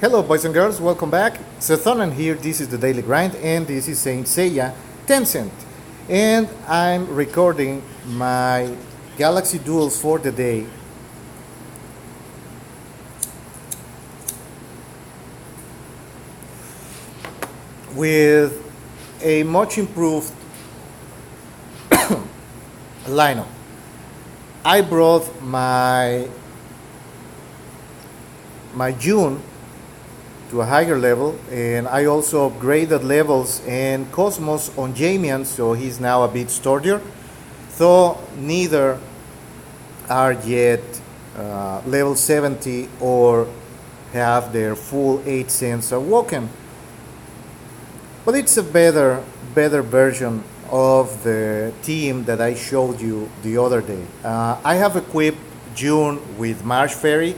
Hello, boys and girls, welcome back. Sethonan here. This is the Daily Grind, and this is Saint Seiya Tencent. And I'm recording my Galaxy Duels for the day. With a much improved lineup. I brought my June to a higher level, and I also upgraded levels and Cosmos on Jamian, so he's now a bit sturdier, though neither are yet level 70 or have their full 8 cents awoken. But it's a better version of the team that I showed you the other day. I have equipped June with Marsh Fairy,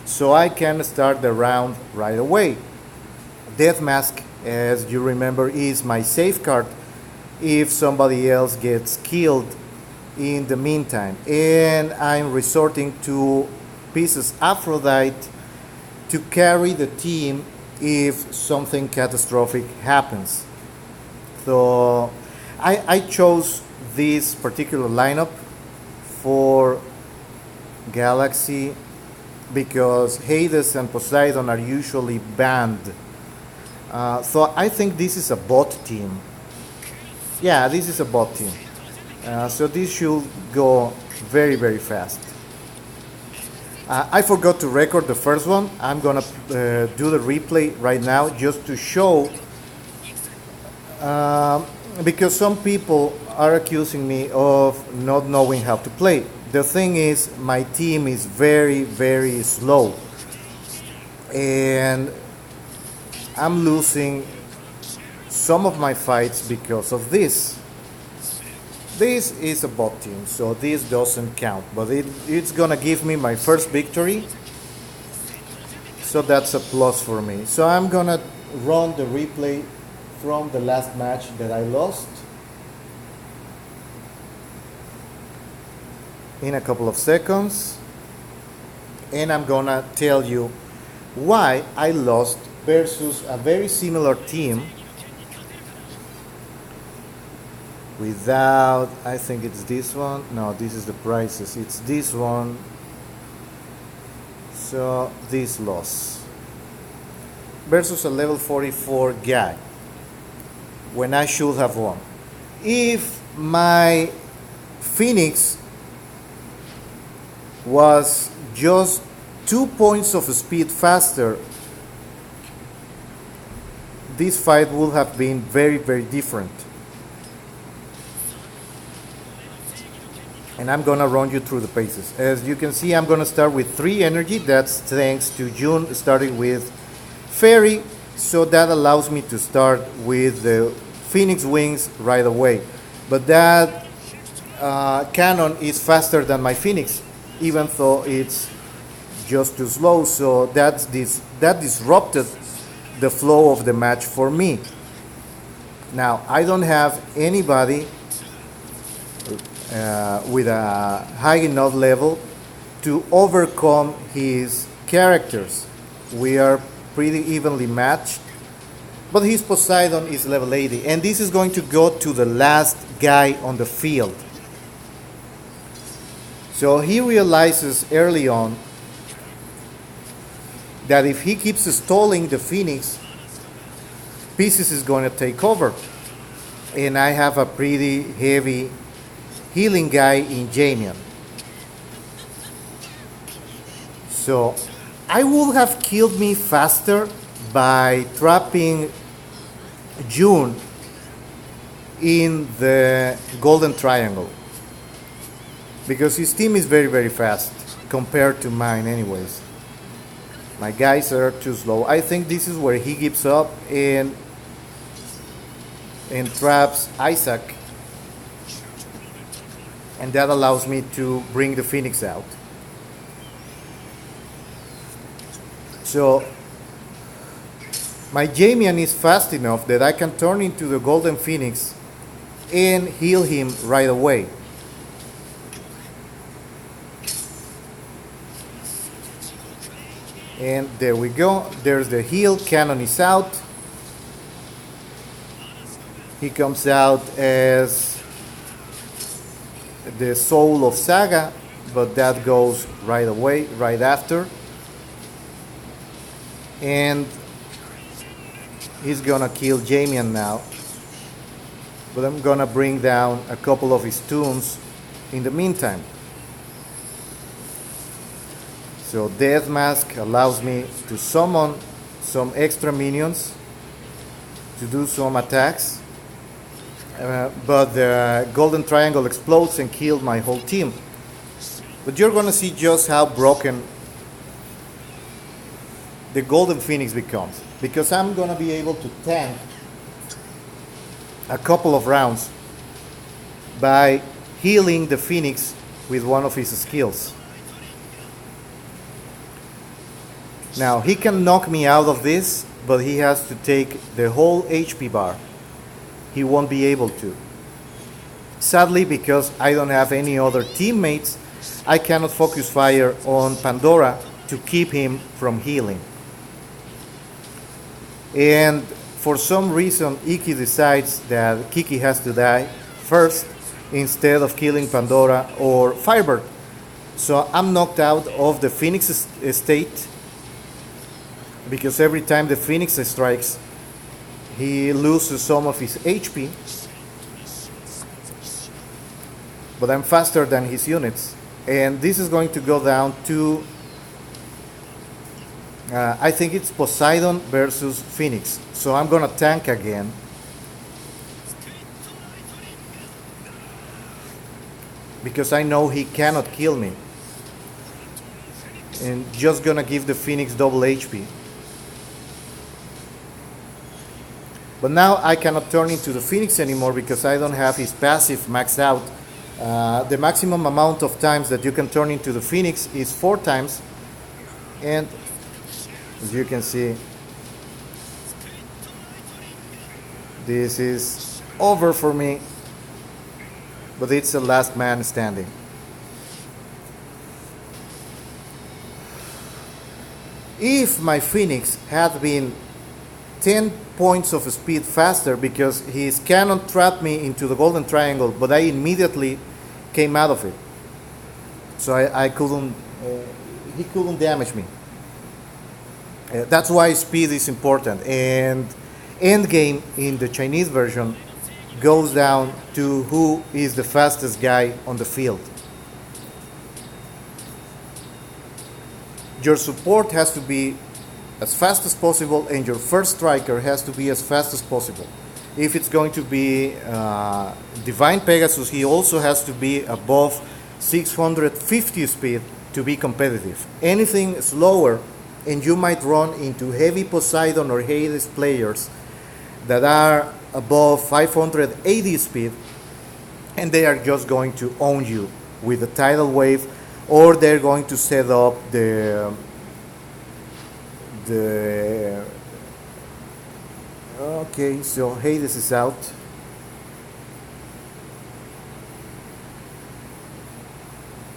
so I can start the round right away. Death Mask, as you remember, is my safeguard if somebody else gets killed in the meantime. And I'm resorting to Pieces Aphrodite to carry the team if something catastrophic happens. So I chose this particular lineup for Galaxy because Hades and Poseidon are usually banned. So I think this is a bot team. Yeah, this is a bot team. So this should go very fast. I forgot to record the first one. I'm gonna do the replay right now just to show, because some people are accusing me of not knowing how to play. The thing is, my team is very slow, and I'm losing some of my fights because of this. This is a bot team, so this doesn't count, but it's gonna give me my first victory, so that's a plus for me. So I'm gonna run the replay from the last match that I lost in a couple of seconds, and I'm gonna tell you why I lost versus a very similar team without, I think it's this one. No, this is the prices. It's this one. So this loss versus a level 44 guy when I should have won. If my Phoenix was just 2 points of speed faster, this fight would have been very different. And I'm gonna run you through the paces. As you can see, I'm gonna start with 3 energy. That's thanks to June starting with Fairy, so that allows me to start with the Phoenix Wings right away. But that cannon is faster than my Phoenix, even though it's just too slow. So that disrupted the flow of the match for me. Now I don't have anybody with a high enough level to overcome his characters. We are pretty evenly matched, but his Poseidon is level 80, and this is going to go to the last guy on the field. So he realizes early on that if he keeps stalling the Phoenix, Pieces is going to take over, and I have a pretty heavy healing guy in Jamian. So I would have killed me faster by trapping June in the golden triangle, because his team is very fast compared to mine anyways. My guys are too slow. I think this is where he gives up and traps Isaac, and that allows me to bring the Phoenix out. So my Jamian is fast enough that I can turn into the Golden Phoenix and heal him right away. And there we go. There's the heal. Cannon is out. He comes out as the soul of Saga, but that goes right away, right after. And he's gonna kill Jamian now. But I'm gonna bring down a couple of his tunes in the meantime. So Death Mask allows me to summon some extra minions to do some attacks. But the golden triangle explodes and kills my whole team. But you're gonna see just how broken the golden phoenix becomes, because I'm gonna be able to tank a couple of rounds by healing the phoenix with one of his skills. Now he can knock me out of this, but he has to take the whole HP bar. He won't be able to. Sadly, because I don't have any other teammates, I cannot focus fire on Pandora to keep him from healing. And for some reason, Iki decides that Kiki has to die first instead of killing Pandora or Firebird. So I'm knocked out of the Phoenix state, because every time the Phoenix strikes, he loses some of his HP. But I'm faster than his units. And this is going to go down to, I think it's Poseidon versus Phoenix. So I'm going to tank again. Because I know he cannot kill me. And just going to give the Phoenix double HP. But now I cannot turn into the Phoenix anymore because I don't have his passive maxed out. The maximum amount of times that you can turn into the Phoenix is 4 times. And as you can see, this is over for me. But it's the last man standing. If my Phoenix had been 10 points of speed faster, because his cannon trapped me into the golden triangle, but I immediately came out of it. So I couldn't, he couldn't damage me. That's why speed is important. And endgame in the Chinese version goes down to who is the fastest guy on the field. Your support has to be as fast as possible, and your first striker has to be as fast as possible. If it's going to be Deveined Pegasus, he also has to be above 650 speed to be competitive. Anything slower, and you might run into heavy Poseidon or Hades players that are above 580 speed, and they are just going to own you with a tidal wave, or they're going to set up the okay, so Hades is out.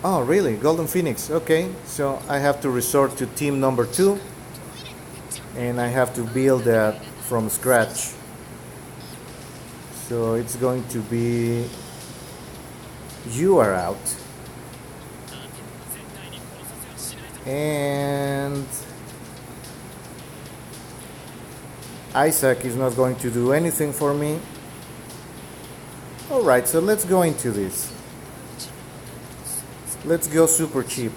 Oh, really? Golden Phoenix. Okay, so I have to resort to team number 2, and I have to build that from scratch. So it's going to be, you are out, and Isaac is not going to do anything for me. Alright, so let's go into this. Let's go super cheap.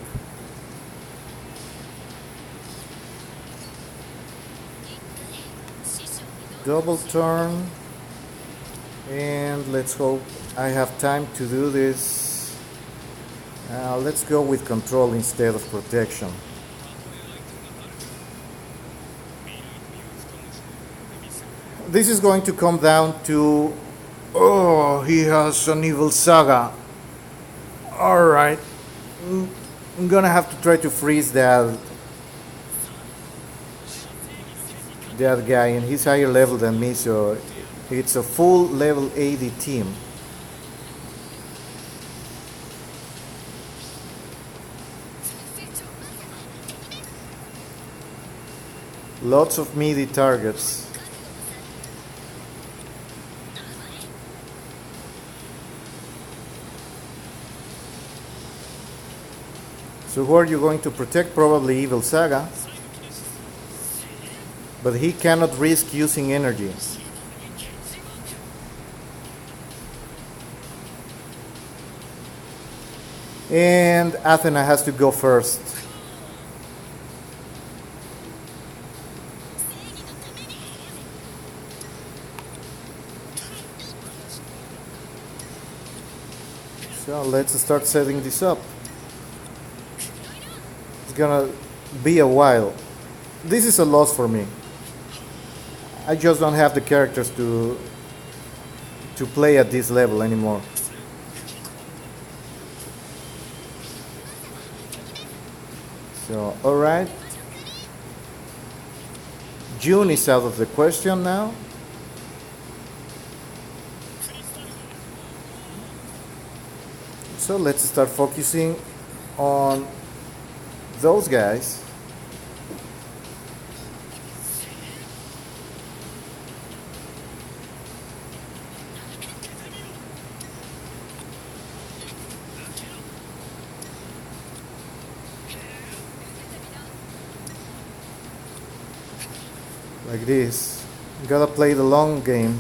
Double turn. And let's hope I have time to do this. Let's go with control instead of protection. This is going to come down to, oh, he has an evil Saga. Alright, I'm gonna have to try to freeze that guy, and he's higher level than me, so it's a full level 80 team. Lots of meaty targets. So who are you going to protect? Probably Evil Saga. But he cannot risk using energy. And Athena has to go first. So let's start setting this up. It's gonna be a while. This is a loss for me. I just don't have the characters to play at this level anymore. So, alright. June is out of the question now. So let's start focusing on those guys. Like this. You gotta play the long game.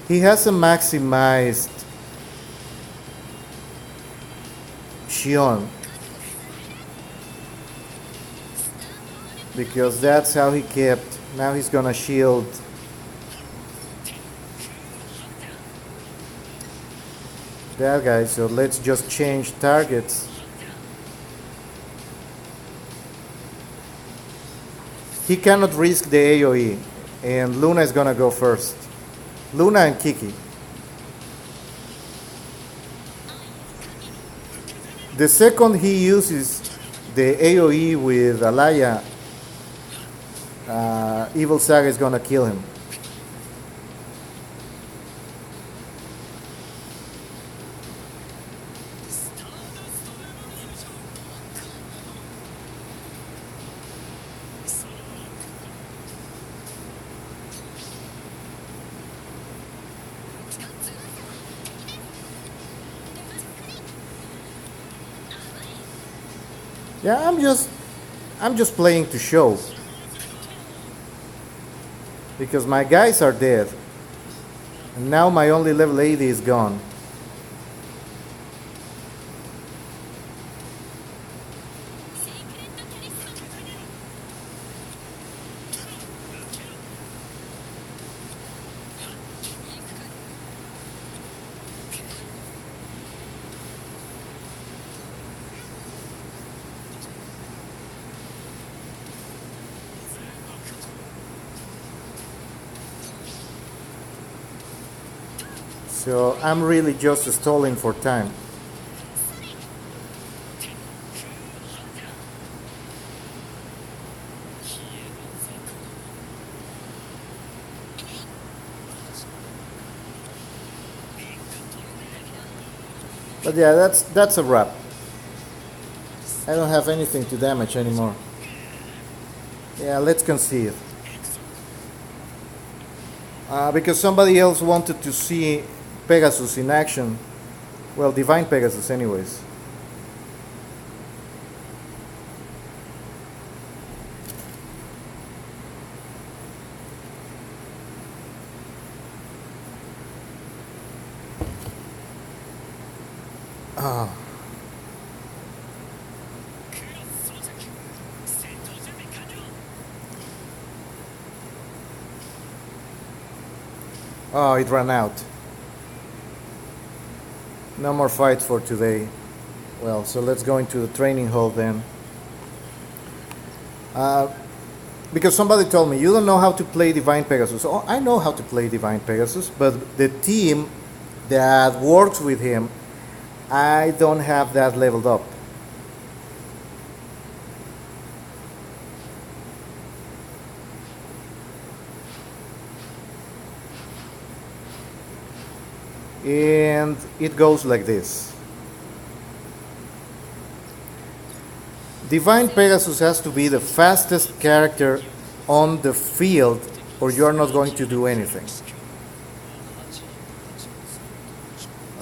He has a maximized Shion because that's how he kept. Now he's gonna shield that guy, so let's just change targets. He cannot risk the AoE, and Luna is gonna go first. Luna and Kiki. The second he uses the AoE with Alaya, Evil Saga is gonna kill him. Yeah, I'm just playing to show. Because my guys are dead. And now my only level 80 is gone. So I'm really just stalling for time. But yeah, that's a wrap. I don't have anything to damage anymore. Yeah, let's concede. Because somebody else wanted to see Pegasus in action. Well, Deveined Pegasus anyways. Oh, it ran out. No more fights for today. Well, so let's go into the training hall then. Because somebody told me, you don't know how to play Deveined Pegasus. Oh, I know how to play Deveined Pegasus, but the team that works with him, I don't have that leveled up. And it goes like this. Deveined Pegasus has to be the fastest character on the field, or you are not going to do anything.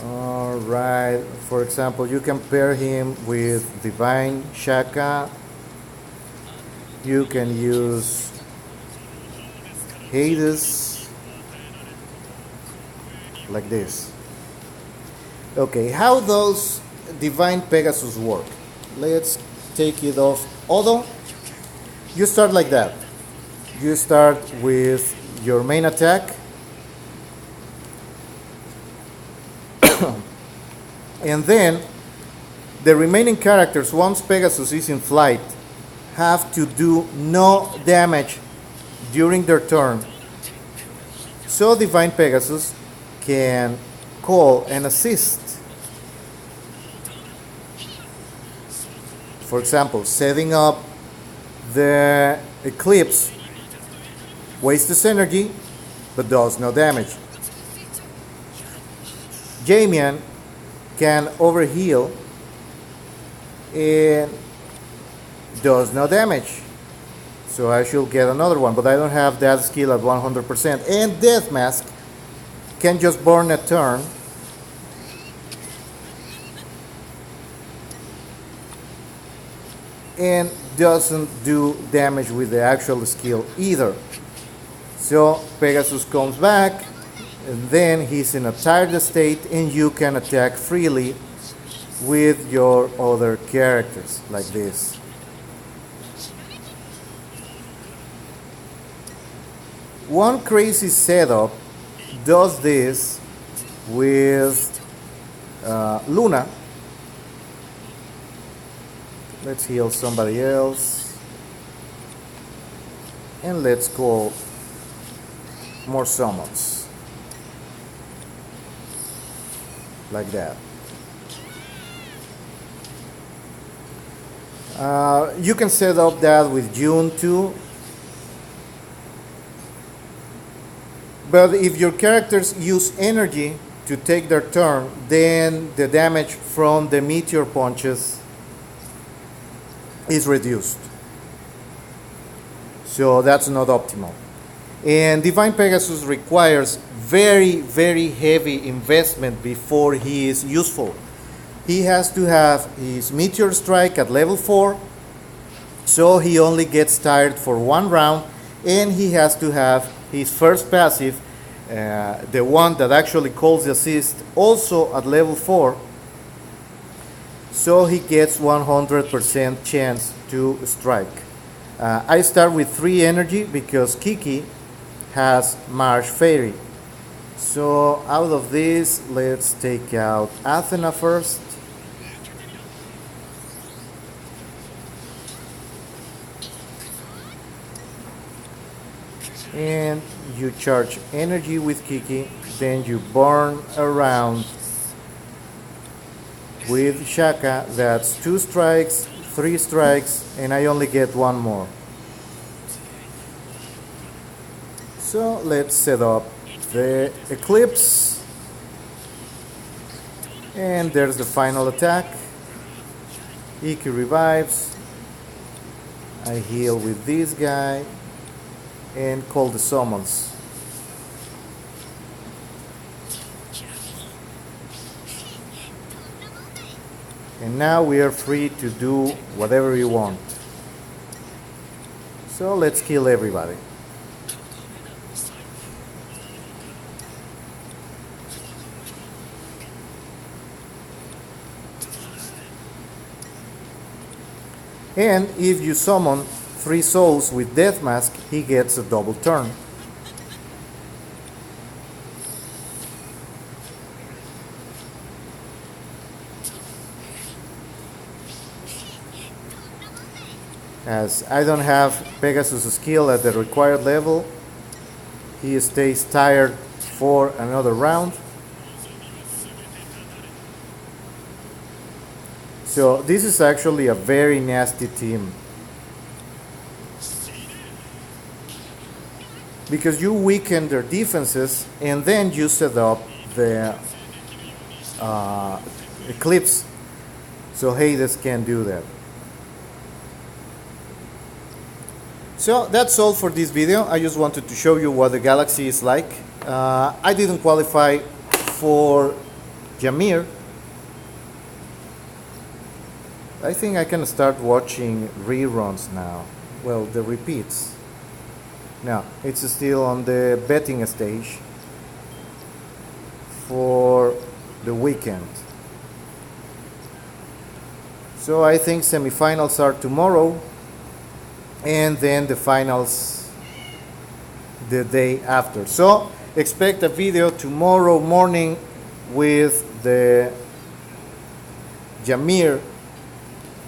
Alright, for example, you can pair him with Divine Shaka. You can use Hades, like this. Okay, how does Deveined Pegasus work? Let's take it off auto. You start like that. You start with your main attack, and then the remaining characters, once Pegasus is in flight, have to do no damage during their turn. So Deveined Pegasus can call and assist. For example, setting up the Eclipse wastes energy but does no damage. Jamian can overheal and does no damage. So I should get another one, but I don't have that skill at 100%. And Death Mask can just burn a turn and doesn't do damage with the actual skill either. So Pegasus comes back, and then he's in a tired state, and you can attack freely with your other characters, like this. One crazy setup does this with Luna. Let's heal somebody else. And let's call more summons. Like that. You can set up that with June too. But if your characters use energy to take their turn, then the damage from the meteor punches is reduced. So that's not optimal. And Deveined Pegasus requires very, very heavy investment before he is useful. He has to have his Meteor Strike at level 4, so he only gets tired for one round, and he has to have his first passive, the one that actually calls the assist, also at level 4, so he gets 100% chance to strike. I start with 3 energy because Kiki has Marsh Fairy. So out of this, let's take out Athena first. And you charge energy with Kiki, then you burn around with Shaka. That's 2 strikes, 3 strikes, and I only get 1 more. So let's set up the Eclipse, and there's the final attack. Iki revives. I heal with this guy and call the summons. And now we are free to do whatever we want. So let's kill everybody. And if you summon 3 souls with Death Mask, he gets a double turn. As I don't have Pegasus' skill at the required level, he stays tired for another round. So this is actually a very nasty team, because you weaken their defenses and then you set up the eclipse, so Hades can do that. So that's all for this video. I just wanted to show you what the galaxy is like. I didn't qualify for Jamir. I think I can start watching reruns now. Well, the repeats. No, it's still on the betting stage for the weekend. So I think semifinals are tomorrow, and then the finals the day after. So expect a video tomorrow morning with the Jamir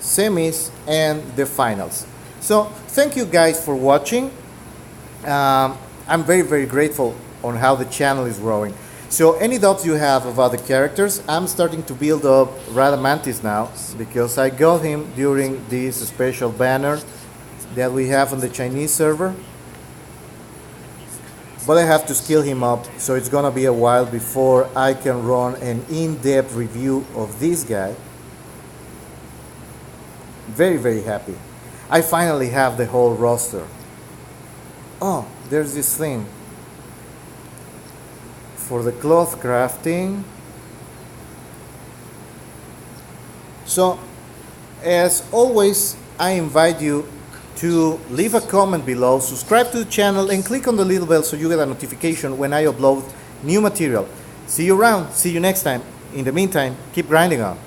semis and the finals. So thank you guys for watching. I'm very, very grateful on how the channel is growing. So any doubts you have about the characters, I'm starting to build up Radamantis now, because I got him during this special banner that we have on the Chinese server. But I have to skill him up, so it's gonna be a while before I can run an in-depth review of this guy. Very, very happy. I finally have the whole roster. Oh, there's this thing for the cloth crafting. So, as always, I invite you to leave a comment below, subscribe to the channel, and click on the little bell so you get a notification when I upload new material. See you around. See you next time. In the meantime, keep grinding on.